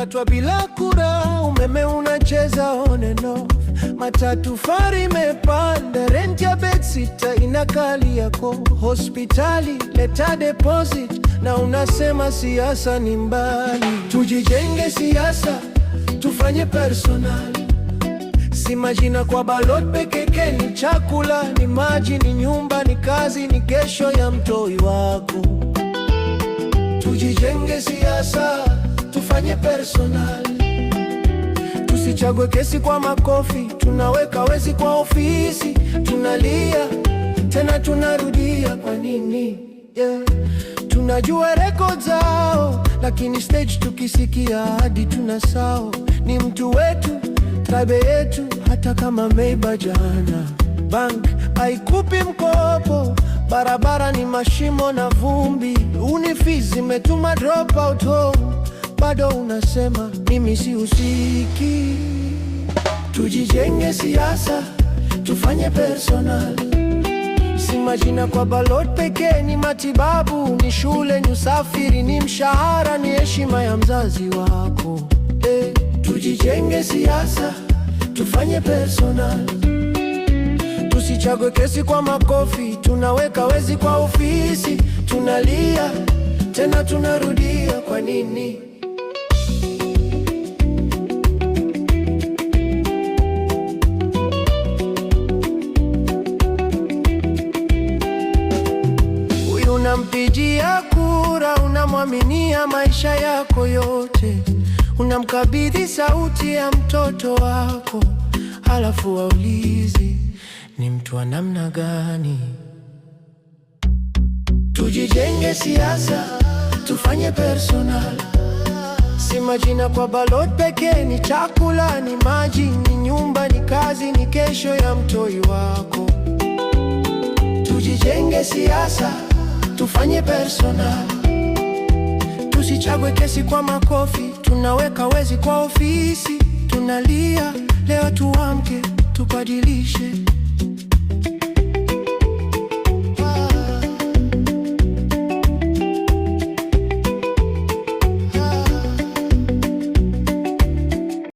tunakatwa bila kura, umeme unacheza on and off, matatu fari imepanda, rent ya bedsitter inakali yako, hospitali leta deposit, na unasema siasa ni mbali. Tujijenge siasa, tufanye personal, si majina kwa ballot pekeke, ni chakula, ni maji, ni nyumba, ni kazi, ni kesho ya mtoi wako. Tujijenge siasa, tufanye personal, tusichague kesi kwa makofi, tunaweka wezi kwa ofisi, tunalia tena tunarudia. Kwa nini? Tunajua record zao, lakini stage tukisikia hadi tunasahau. Ni mtu wetu, tribe yetu, hata kama meiba jana. Bank haikupi mkopo, barabara ni mashimo na vumbi, fees zimetuma drop out home, bado unasema mimi sihusiki. Tujijenge siasa, tufanye personal, si majina kwa ballot pekee, ni matibabu, ni shule, ni usafiri, ni mshahara, ni heshima ya mzazi wako. Tujijenge siasa, tufanye personal, tusichague kesi kwa makofi, tunaweka wezi kwa ofisi, tunalia tena tunarudia. Kwa nini? Huyu unampigia kura, unamwaminia maisha yako yote, unamkabidhi sauti ya mtoto wako, halafu waulizi ni mtu wa namna gani? Tujijenge siasa, tufanye personal, si majina kwa ballot pekee, ni chakula, ni maji, ni nyumba, ni kazi, ni kesho ya mtoi wako. Tujijenge siasa, tufanye personal, tusichague kesi kwa makofi, tunaweka wezi kwa ofisi, tunalia leo, tuamke tubadilishe.